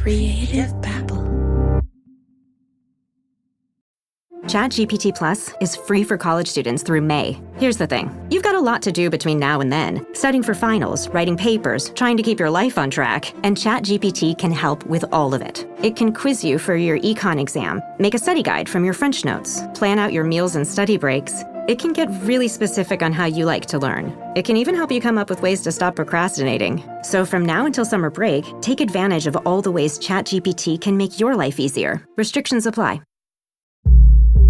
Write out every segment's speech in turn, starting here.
Creative babble. ChatGPT Plus is free for college students through May. Here's the thing. You've got a lot to do between now and then. Studying for finals, writing papers, trying to keep your life on track, and ChatGPT can help with all of it. It can quiz you for your econ exam, make a study guide from your French notes, plan out your meals and study breaks. It can get really specific on how you like to learn. It can even help you come up with ways to stop procrastinating. So from now until summer break, take advantage of all the ways ChatGPT can make your life easier. Restrictions apply.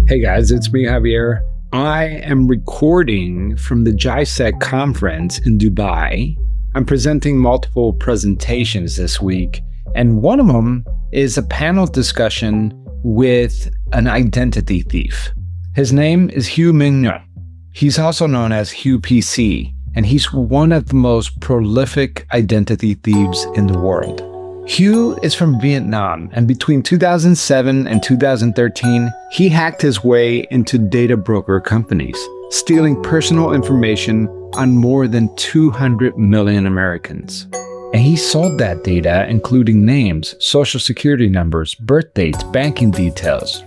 Hey guys, it's me, Javier. I am recording from the GISEC conference in Dubai. I'm presenting multiple presentations this week, and one of them is a panel discussion with an identity thief. His name is Hieu Minh Ngo. He's also known as Hieu PC, and he's one of the most prolific identity thieves in the world. Hieu is from Vietnam, and between 2007 and 2013, he hacked his way into data broker companies, stealing personal information on more than 200 million Americans. And he sold that data, including names, social security numbers, birth dates, banking details,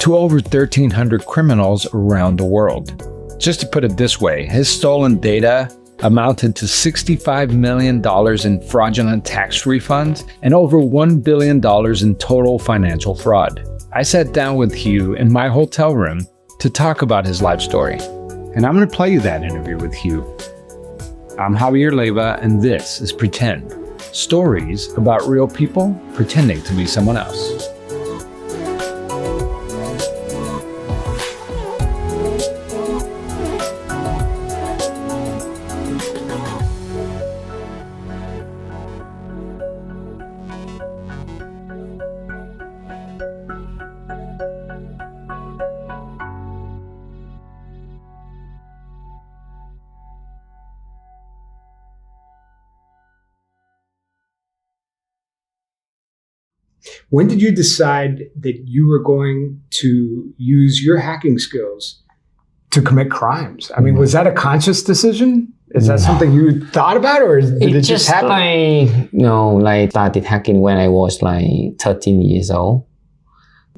to over 1,300 criminals around the world. Just to put it this way, his stolen data amounted to $65 million in fraudulent tax refunds and over $1 billion in total financial fraud. I sat down with Hieu in my hotel room to talk about his life story. And I'm going to play you that interview with Hieu. I'm Javier Leiva, and this is Pretend. Stories about real people pretending to be someone else. When did you decide that you were going to use your hacking skills to commit crimes? I mean, was that a conscious decision? Is that something you thought about, or did it just happen? Started hacking when I was 13 years old.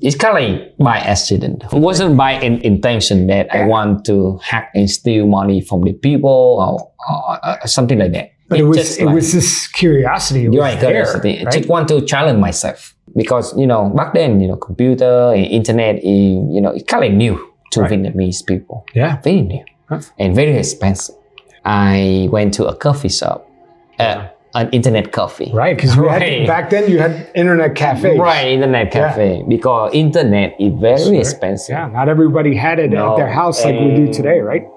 It's kind of by accident. It wasn't by intention that I want to hack and steal money from the people or something like that. But it was this curiosity. Curiosity. I just want to challenge myself because, back then, computer and internet, it's kind of new to Vietnamese people. Yeah. Very new and very expensive. I went to a coffee shop, an internet coffee. Right, because back then you had internet cafes. Right, internet cafe. Because internet is very expensive. Yeah, not everybody had it at their house like we do today, right?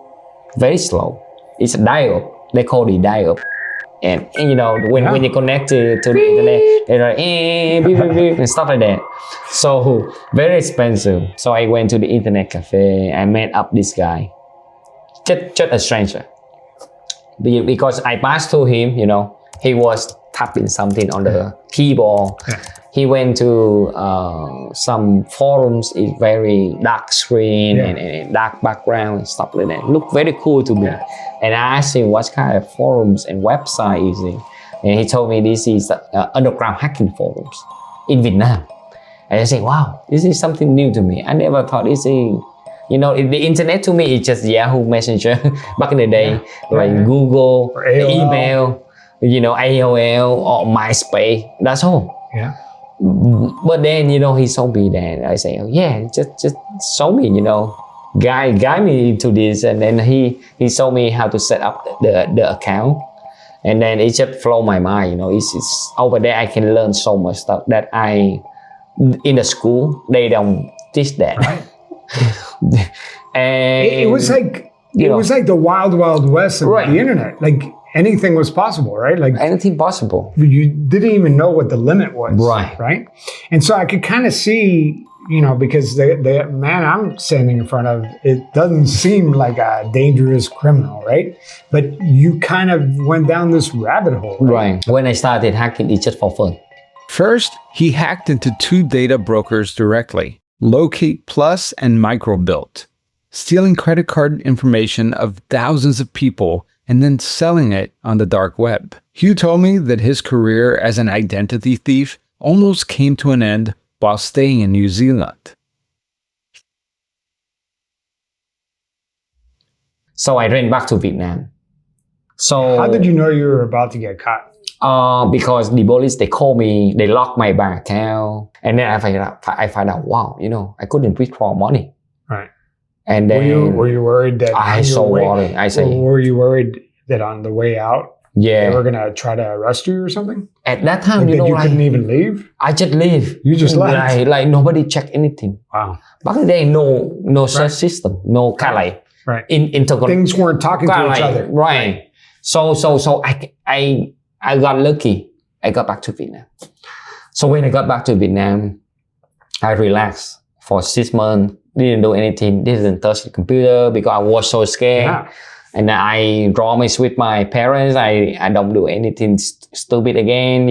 Very slow. It's a dial-up. They call it dial-up. And when you connect to the internet, they're like, beep, beep, beep, and stuff like that. So, very expensive. So I went to the internet cafe. I met up this guy. Just a stranger. Because I passed through him, he was tapping something on the keyboard. Yeah. He went to some forums, it's very dark screen and dark background and stuff like that. Looked very cool to me. Yeah. And I asked him what kind of forums and website is it. And he told me this is underground hacking forums in Vietnam. And I said, wow, this is something new to me. I never thought this is, the internet to me is just Yahoo Messenger back in the day, Google, email, AOL or MySpace. That's all. Yeah. But then, he showed me that. I say, just show me, guide me into this. And then he showed me how to set up the account. And then it just flowed my mind, it's over there I can learn so much stuff that in the school, they don't teach that. Right. And it was like the wild west of the internet. Like anything was possible, right? Like anything possible. You didn't even know what the limit was, right? And so I could kind of see, because the man I'm standing in front of, it doesn't seem like a dangerous criminal, right? But you kind of went down this rabbit hole, right? When I started hacking, it's just for fun. First, he hacked into 2 data brokers directly, Locate Plus and Microbuilt, stealing credit card information of thousands of people and then selling it on the dark web. Hieu told me that his career as an identity thief almost came to an end while staying in New Zealand. So I ran back to Vietnam. So how did you know you were about to get caught? Because the police, they called me, they locked my bank account, and then I find out, wow, I couldn't withdraw money. Right. And then were you worried that were you worried that on the way out, they were gonna try to arrest you or something? At that time, you couldn't even leave. I just leave. You just left. Like nobody checked anything. Wow. Back then, no such system, no kind of like things weren't talking to each other. Right. So I got lucky. I got back to Vietnam. So when I got back to Vietnam, I relaxed for 6 months. Didn't do anything. Didn't touch the computer because I was so scared. Yeah. And I promised with my parents, I don't do anything stupid again.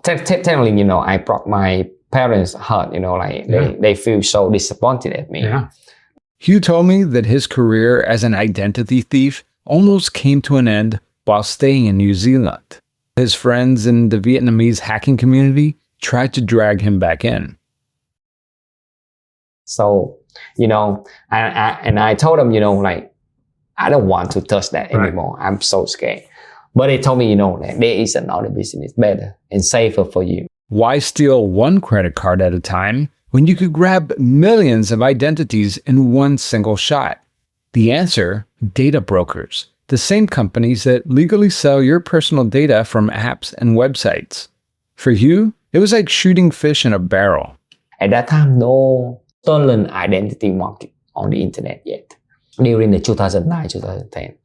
Technically, I brought my parents' heart. They feel so disappointed at me. Yeah. Hieu told me that his career as an identity thief almost came to an end while staying in New Zealand. His friends in the Vietnamese hacking community tried to drag him back in. So, I told them, I don't want to touch that anymore. I'm so scared. But they told me, that there is another business better and safer for you. Why steal one credit card at a time when you could grab millions of identities in one single shot? The answer, data brokers, the same companies that legally sell your personal data from apps and websites. For Hieu, it was like shooting fish in a barrel. At that time, no stolen identity market on the internet yet, during the 2009, 2010.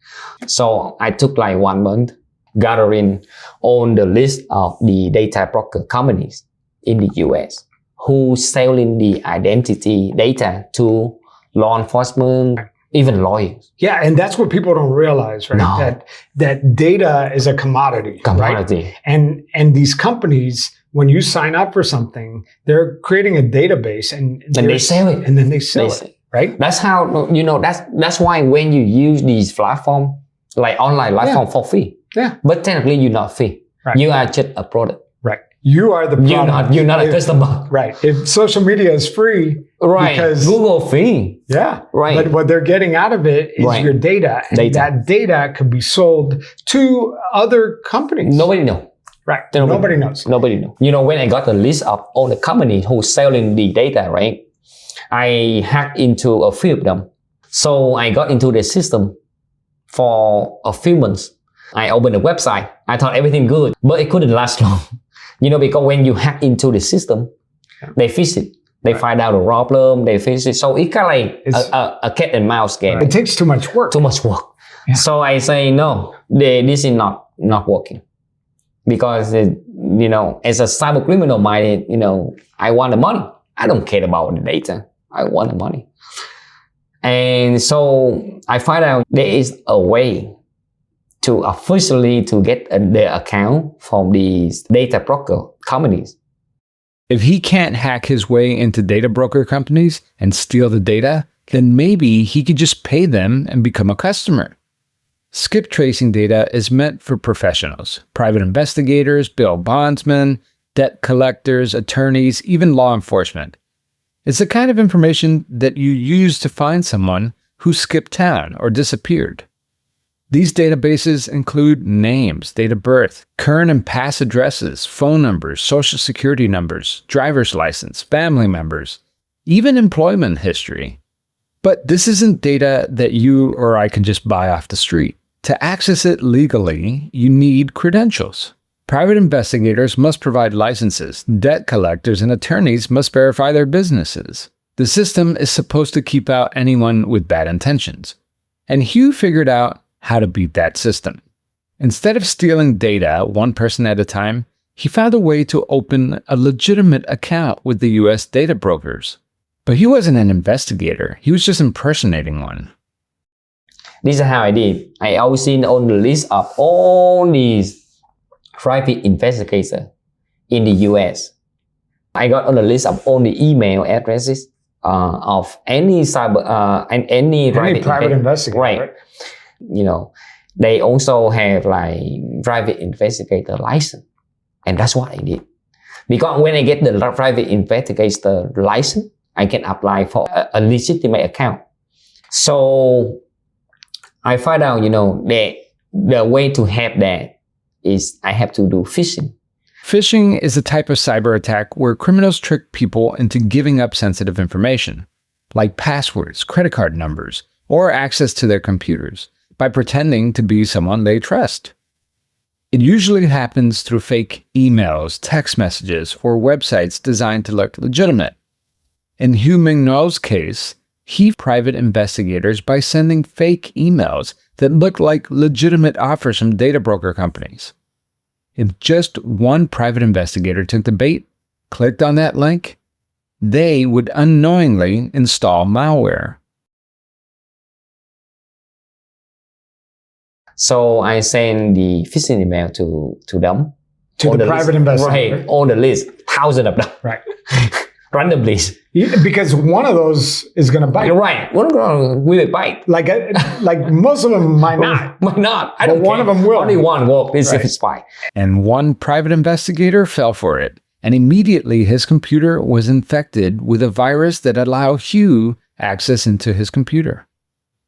So I took like 1 month gathering on the list of the data broker companies in the US who selling the identity data to law enforcement, even lawyers. Yeah, and that's what people don't realize, right? No. That data is a commodity. Right? And these companies, when you sign up for something, they're creating a database and they sell it. And then they sell it, right? That's how, that's why when you use these platforms, like online platform for free. Yeah. But technically you're not free. Right. You are just a product. Right. You are the product. You're not a customer. Right. If social media is free. Right. Because Google free. Yeah. Right. But what they're getting out of it is your data. And that data could be sold to other companies. Nobody knows. Right. Nobody knows. Nobody knows. When I got the list of all the companies who selling the data, right? I hacked into a few of them. So I got into the system for a few months. I opened a website. I thought everything good, but it couldn't last long. Because when you hack into the system, they fix it. They find out a problem, they fix it. So it's kind of like a cat and mouse game. It takes too much work. Yeah. So I say, no, this is not working. Because, as a cyber criminal minded, I want the money. I don't care about the data. I want the money. And so I find out there is a way to officially to get their account from these data broker companies. If he can't hack his way into data broker companies and steal the data, then maybe he could just pay them and become a customer. Skip tracing data is meant for professionals, private investigators, bail bondsmen, debt collectors, attorneys, even law enforcement. It's the kind of information that you use to find someone who skipped town or disappeared. These databases include names, date of birth, current and past addresses, phone numbers, social security numbers, driver's license, family members, even employment history. But this isn't data that you or I can just buy off the street. To access it legally, you need credentials. Private investigators must provide licenses, debt collectors and attorneys must verify their businesses. The system is supposed to keep out anyone with bad intentions. And Hieu figured out how to beat that system. Instead of stealing data one person at a time, he found a way to open a legitimate account with the US data brokers. But he wasn't an investigator, he was just impersonating one. This is how I did. I always seen on the list of all these private investigators in the US. I got on the list of all the email addresses of any cyber and any private investigator. Right. They also have like private investigator license. And that's what I did. Because when I get the private investigator license, I can apply for a legitimate account. So I find out, the way to have that is I have to do phishing. Phishing is a type of cyber attack where criminals trick people into giving up sensitive information, like passwords, credit card numbers, or access to their computers, by pretending to be someone they trust. It usually happens through fake emails, text messages, or websites designed to look legitimate. In Hieu Minh Ngo's case, he private investigators by sending fake emails that looked like legitimate offers from data broker companies. If just one private investigator took the bait, clicked on that link, they would unknowingly install malware. So I send the phishing email to them. To the private investigator. Right, all the list, thousands of them. Right. Randomly. Because one of those is going to bite. Right. One will bite. Like most of them might not. Might not. I But don't one care. of them will. Only one will. It's Right. fine. And one private investigator fell for it, and immediately his computer was infected with a virus that allowed Hieu access into his computer.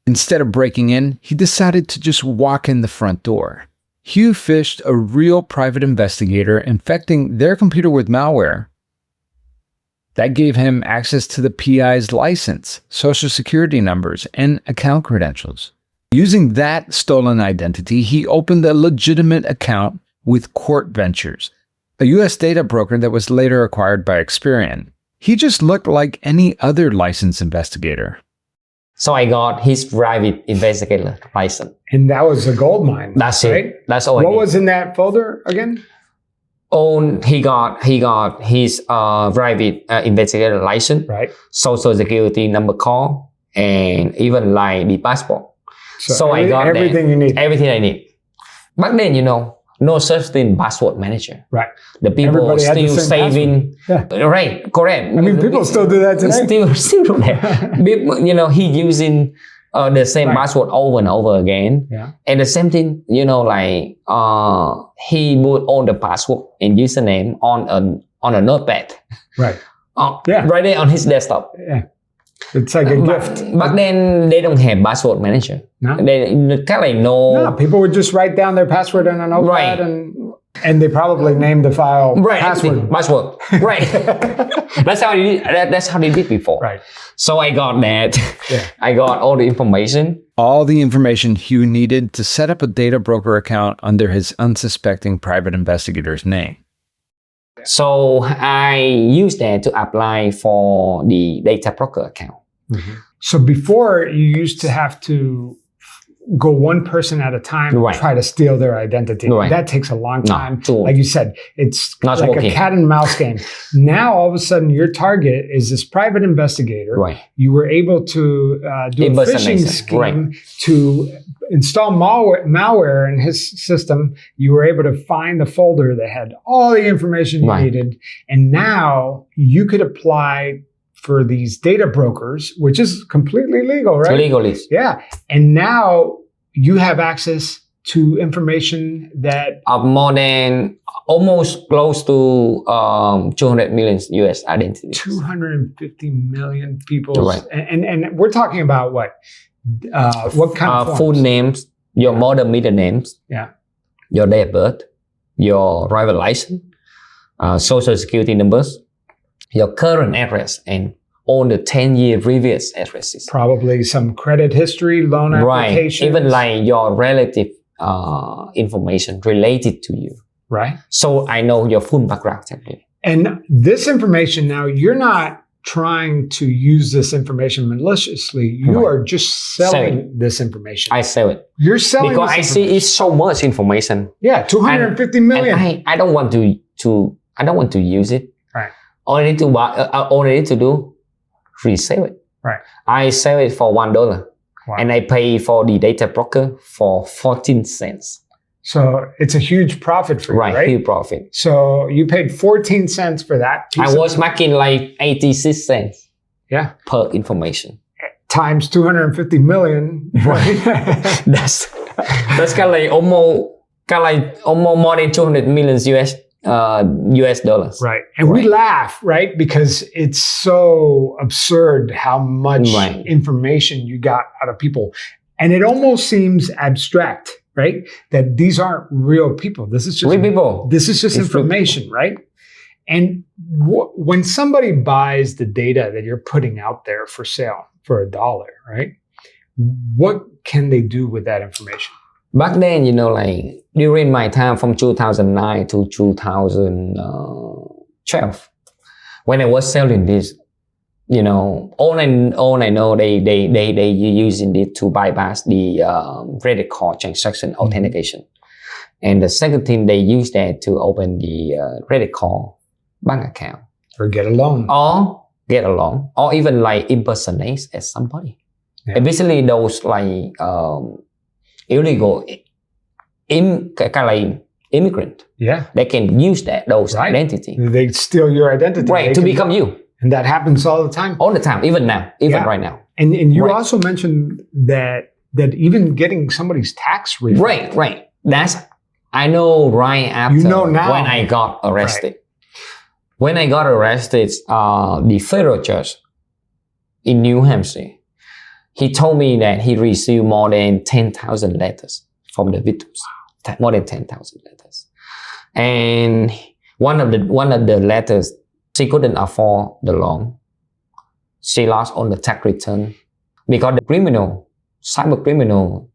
Instead of breaking in, he decided to just walk in the front door. Hieu phished a real private investigator, infecting their computer with malware. That gave him access to the PI's license, social security numbers, and account credentials. Using that stolen identity, he opened a legitimate account with Court Ventures, a US data broker that was later acquired by Experian. He just looked like any other licensed investigator. So I got his private investigator license. And that was a gold mine. That's right? it. That's all What I did. was in that folder again? He got his private investigator license, Right. social security number call, and even like the passport. So I got everything that. you need. Everything I need. Back then, no such thing password manager. Right. The people Everybody had the still same saving. Right, correct. I mean, people still do that today. Still do that. He using the same Right. password over and over again. Yeah. And the same thing, he put all the password and username on a notepad. Right. Yeah. Right there on his desktop. Yeah. It's like a gift. Back then, they don't have password manager. No. They kind of know. No, people would just write down their password on a notepad Right. and they probably named the file Right, password. password. Right. That's how they did. That's how they did before. Right. So I got that. Yeah. I got all the information. All the information Hieu needed to set up a data broker account under his unsuspecting private investigator's name. So I used that to apply for the data broker account. So before, you used to have to go one person at a time Right. try to steal their identity. Right. That takes a long No, time. too- Like you said, it's Not like working. a cat and mouse game. Now, all of a sudden, your target is this private investigator. Right. You were able to do a phishing Impersonation. scheme Right. to install malware in his system. You were able to find the folder that had all the information you Right. needed. And now you could apply for these data brokers, which is completely legal, right? Legally. Yeah. And now you have access to information that More than almost close to 200 million US identities. 250 million people. Right. And we're talking about what? What kind of Full forms? names, your mother middle names, Yeah. your date of birth, your driver license, social security numbers, your current address, and all the 10-year previous addresses. Probably some credit history, loan Right. applications. Even like your relative information related to you. Right. So I know your full background technically. And this information now, you're not trying to use this information maliciously. You Right. are just selling this information. I sell it. You're selling Because this I see information. it's so much information. Yeah, 250 million. And I don't want to use it. Right. All I need to buy, all I need to do, resell it. Right. I sell it for $1, Wow. and I pay for the data broker for 14 cents. So it's a huge profit for you, right? Huge profit. So you paid 14 cents for that piece I of- was making like 86 cents yeah, per information. times 250 million. Right. That's kind of like almost more than 200 million US US dollars. Right. And we laugh, right? Because it's so absurd how much information you got out of people. And it almost seems abstract, right? That these aren't real people. This is just real people. This is just information, right? And when somebody buys the data that you're putting out there for sale for $1, right? What can they do with that information? Back then, like during my time from 2009 to 2012, when I was selling this, all I know they using it to bypass the credit card transaction authentication, and the second thing they use that to open the credit card bank account or get a loan, or even like impersonate as somebody. Yeah. And basically, those like illegal immigrant. Yeah, they can use those identity. They steal your identity, right, to become you. And that happens all the time. All the time, even now, right now. And you also mentioned that even getting somebody's tax refund. Right. I know right after now. When I got arrested. Right. When I got arrested, the federal judge in New Hampshire, he told me that he received more than 10,000 letters from the victims. More than 10,000 letters. And one of the letters, she couldn't afford the loan. She lost on the tax return because the cyber criminal,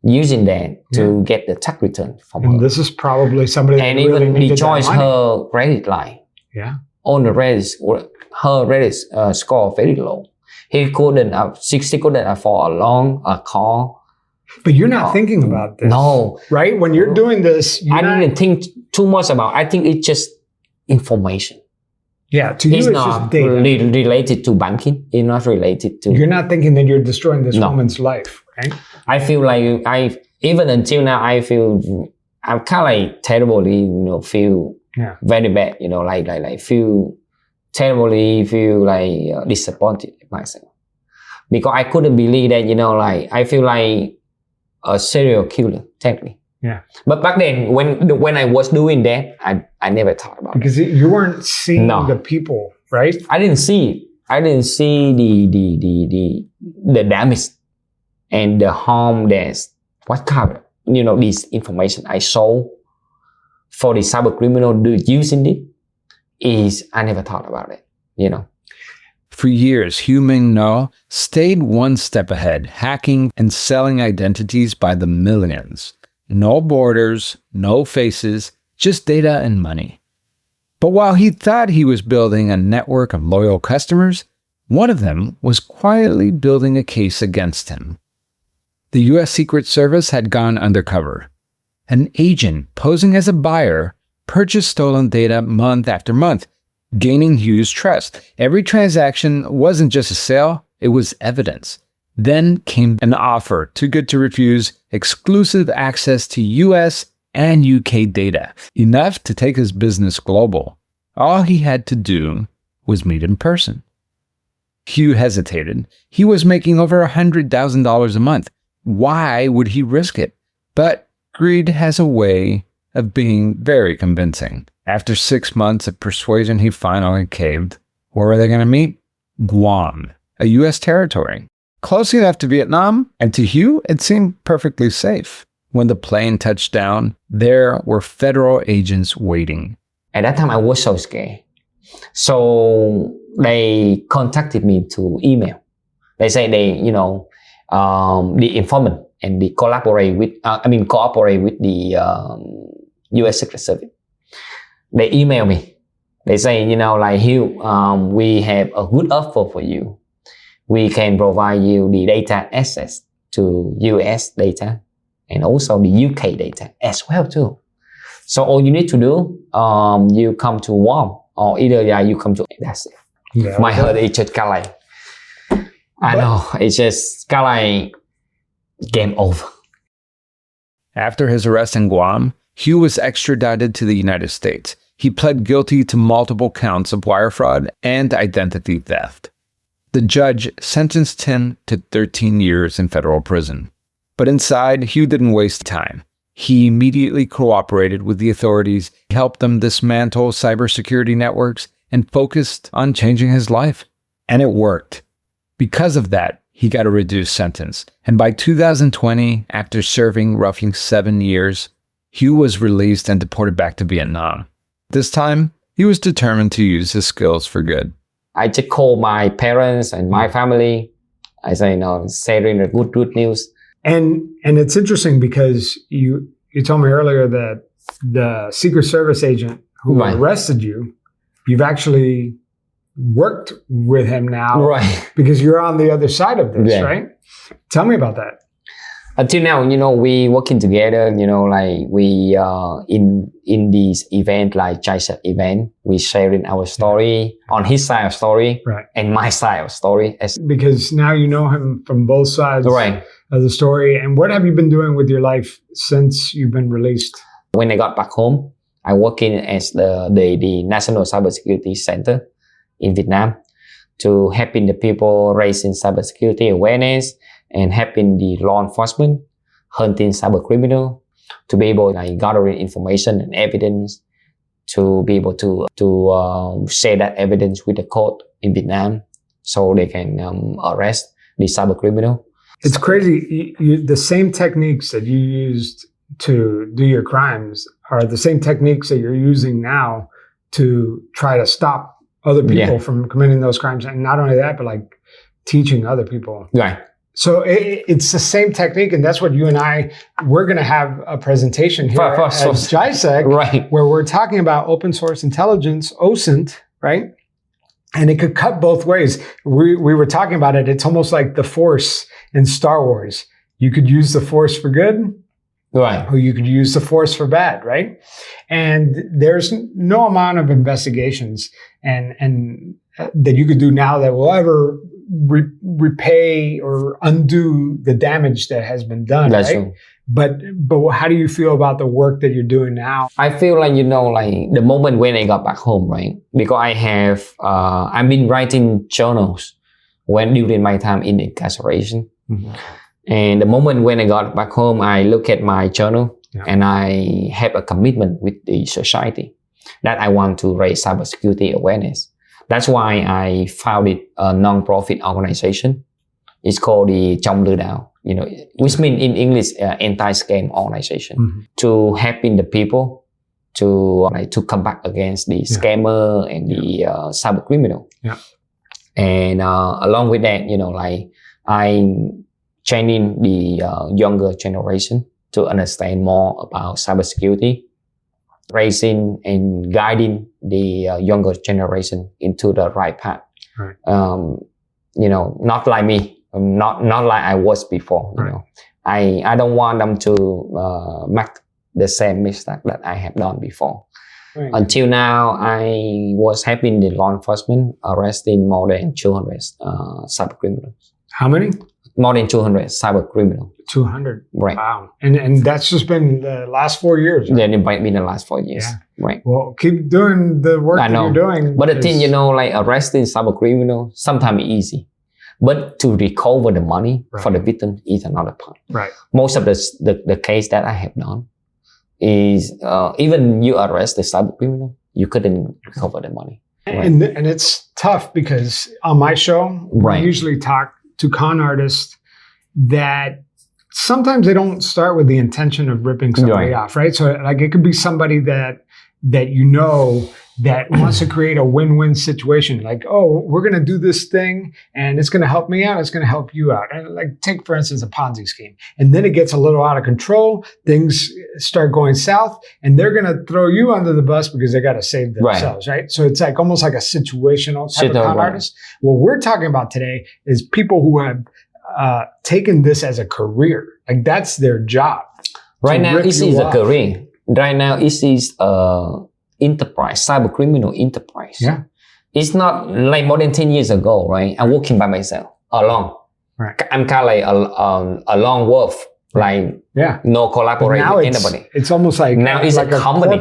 using that to get the tax return from her. And this is probably somebody that really even needed destroys her credit line. Yeah. On the her credit score very low. She couldn't afford a loan, a car. But you're not thinking about this. No. Right? When you're doing this, didn't think too much about it. I think it's just information. Yeah, to you, it's not just data. Related to banking. It's not related to... You're not thinking that you're destroying this woman's life, right? I feel like even until now, I'm kind of like terribly, feel very bad, like feel like disappointed in myself. Because I couldn't believe that, I feel like a serial killer, technically. Yeah. But back then, when I was doing that, I never thought about because it. Because you weren't seeing the people, right? I didn't see it. I didn't see the damage and the harm that's what kind of, this information I saw for the cyber criminal using it is I never thought about it, For years, Hieu Minh Ngo stayed one step ahead, hacking and selling identities by the millions. No borders, no faces, just data and money. But while he thought he was building a network of loyal customers, one of them was quietly building a case against him. The U.S. Secret Service had gone undercover. An agent posing as a buyer purchased stolen data month after month, gaining Hieu's trust. Every transaction wasn't just a sale, it was evidence. Then came an offer, too good to refuse, exclusive access to US and UK data, enough to take his business global. All he had to do was meet in person. Hieu hesitated. He was making over $100,000 a month. Why would he risk it? But greed has a way of being very convincing. After 6 months of persuasion, he finally caved. Where were they going to meet? Guam, a U.S. territory. Close enough to Vietnam, and to Hieu, it seemed perfectly safe. When the plane touched down, there were federal agents waiting. At that time, I was so scared. So they contacted me to email. They say the informant and they cooperate with the U.S. Secret Service. They email me. They say, Hieu, we have a good offer for you. We can provide you the data access to US data and also the UK data as well too. So all you need to do, you come to Guam or either you come to, that's it. Yeah, my heart is just kind of like, I know, it's just kind of like game over. After his arrest in Guam, Hieu was extradited to the United States. He pled guilty to multiple counts of wire fraud and identity theft. The judge sentenced him to 13 years in federal prison. But inside, Hieu didn't waste time. He immediately cooperated with the authorities, helped them dismantle cybersecurity networks, and focused on changing his life. And it worked. Because of that, he got a reduced sentence. And by 2020, after serving roughly 7 years, Hieu was released and deported back to Vietnam. This time, he was determined to use his skills for good. I just call my parents and my family. I say, sharing the good news. And it's interesting because you told me earlier that the Secret Service agent who arrested you, you've actually worked with him now, right? Because you're on the other side of this, right? Tell me about that. Until now, we working together. We in these event like GISEC event, we sharing our story on his side of story, and my side of story. Because now you know him from both sides, of the story. And what have you been doing with your life since you've been released? When I got back home, I working as the National Cybersecurity Center in Vietnam to helping the people raising cybersecurity awareness and helping the law enforcement hunting cyber criminal to be able gathering information and evidence to be able to share that evidence with the court in Vietnam so they can arrest the cyber criminal. It's crazy. The same techniques that you used to do your crimes are the same techniques that you're using now to try to stop other people from committing those crimes. And not only that, but teaching other people. Right. So it's the same technique. And that's what you and we're going to have a presentation here at GISEC, where we're talking about open source intelligence, OSINT, right? And it could cut both ways. We were talking about it. It's almost like the Force in Star Wars. You could use the Force for good, or you could use the Force for bad, right? And there's no amount of investigations and that you could do now that will ever repay or undo the damage that has been done. That's right? True. But how do you feel about the work that you're doing now? I feel the moment when I got back home, right? Because I have, I've been writing journals during my time in incarceration. Mm-hmm. And the moment when I got back home, I look at my journal and I have a commitment with the society that I want to raise cybersecurity awareness. That's why I founded a non-profit organization. It's called the Trong Lừa Đảo, which means in English, anti-scam organization, to helping the people to come back against the scammer and the cyber criminal. Yeah. And along with that, I'm training the younger generation to understand more about cybersecurity, raising and guiding the younger generation into the right path. Right. Not like me, not like I was before. I don't want them to make the same mistake that I have done before. Right. Until now, I was helping the law enforcement arresting more than 200 cyber criminals. How many? More than 200 cyber criminals. 200. Right. Wow. And that's just been the last 4 years. Right? Yeah, it might be the last 4 years. Yeah. Right. Well, keep doing the work that you're doing. But the thing, arresting cyber criminal, sometimes easy. But to recover the money for the victim is another part. Right. Most of the case that I have done is even you arrest the cyber criminal, you couldn't recover the money. Right. And it's tough because on my show, I usually talk to con artists that sometimes they don't start with the intention of ripping somebody off, right? So it could be somebody that that wants to create a win-win situation. We're going to do this thing and it's going to help me out. It's going to help you out. And take, for instance, a Ponzi scheme. And then it gets a little out of control. Things start going south and they're going to throw you under the bus because they got to save themselves, right? So it's almost like a situational type of con artist. What we're talking about today is people who have taken this as a career. That's their job. Right now, this is a career. Right now, it is enterprise, cyber criminal enterprise. Yeah. It's not like more than 10 years ago, right? I'm working by myself, alone. Right. I'm kind of a lone wolf, no collaboration with anybody. It's almost like now it's like a company.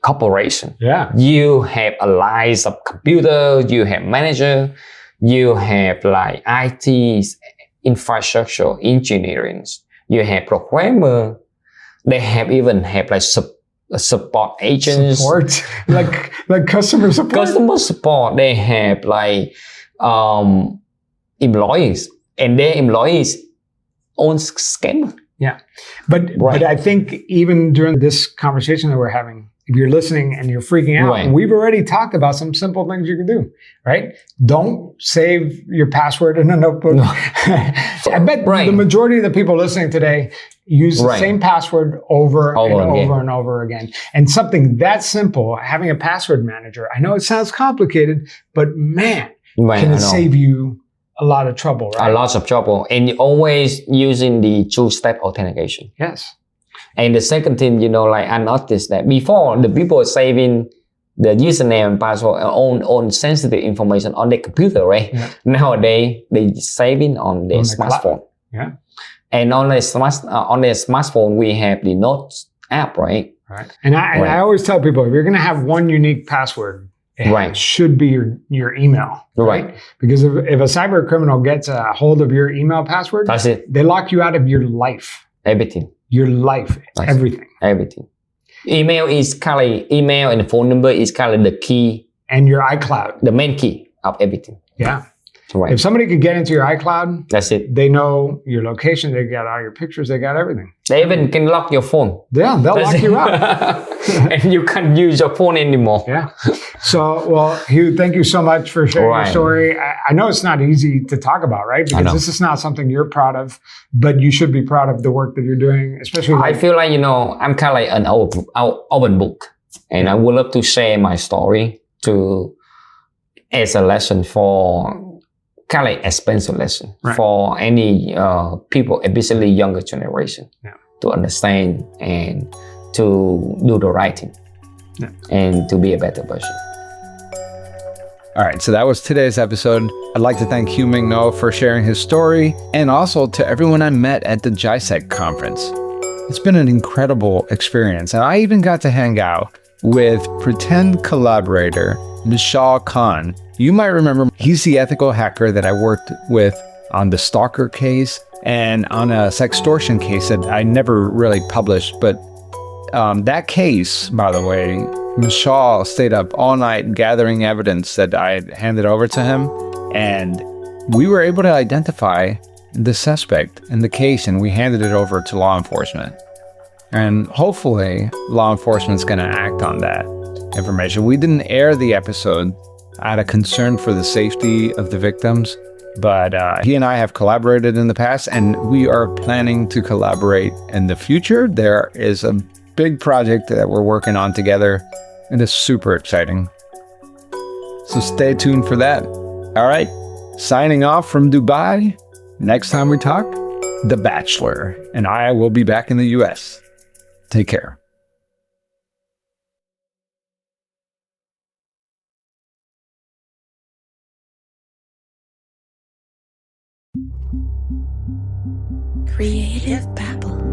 Corporation. Yeah. You have a lines of computer, you have manager, you have IT, infrastructure, engineering, you have programmer, They even have like support agents. Support? like customer support? Customer support. They have like employees, and their employees own scam. Yeah. But I think even during this conversation that we're having, if you're listening and you're freaking out, we've already talked about some simple things you can do, right? Don't save your password in a notebook. No. I bet the majority of the people listening today use the same password over and over again. And something that simple, having a password manager, I know it sounds complicated, but man, can it save you a lot of trouble, right? A lot of trouble. And you're always using the two-step authentication. Yes. And the second thing, I noticed that before the people are saving the username and password on sensitive information on their computer, right? Yeah. Nowadays, they saving on their smartphone. Yeah. And on their smartphone, we have the Notes app, right? Right. And I always tell people, if you're going to have one unique password, it should be your email. Right. Because if a cyber criminal gets a hold of your email password, that's it. They lock you out of your life. Everything. Your life. Everything. Everything. Email and phone number is kind of the key. And your iCloud. The main key of everything. Yeah. Right. If somebody could get into your iCloud, that's it. They know your location, they got all your pictures, they got everything. They even can lock your phone. Yeah, they'll lock you out. And you can't use your phone anymore. Yeah. So, well, Hieu, thank you so much for sharing your story. I know it's not easy to talk about, right? Because this is not something you're proud of, but you should be proud of the work that you're doing, especially. I feel like, I'm kind of like an open book. And I would love to share my story as a lesson for kind of like expensive lesson for any people, especially younger generation, to understand and to do the right thing and to be a better person. All right, so that was today's episode. I'd like to thank Hieu Minh Ngo for sharing his story, and also to everyone I met at the GISEC conference. It's been an incredible experience, and I even got to hang out with pretend collaborator Vishal Khan. You might remember he's the ethical hacker that I worked with on the stalker case and on a sextortion case that I never really published. But that case, by the way, Vishal stayed up all night gathering evidence that I had handed over to him. And we were able to identify the suspect in the case, and we handed it over to law enforcement. And hopefully, law enforcement's going to act on that information. We didn't air the episode out of concern for the safety of the victims, but he and I have collaborated in the past, and we are planning to collaborate in the future. There is a big project that we're working on together, and it's super exciting. So stay tuned for that. All right, signing off from Dubai. Next time we talk, The Bachelor, and I will be back in the US. Take care. Creative Babble.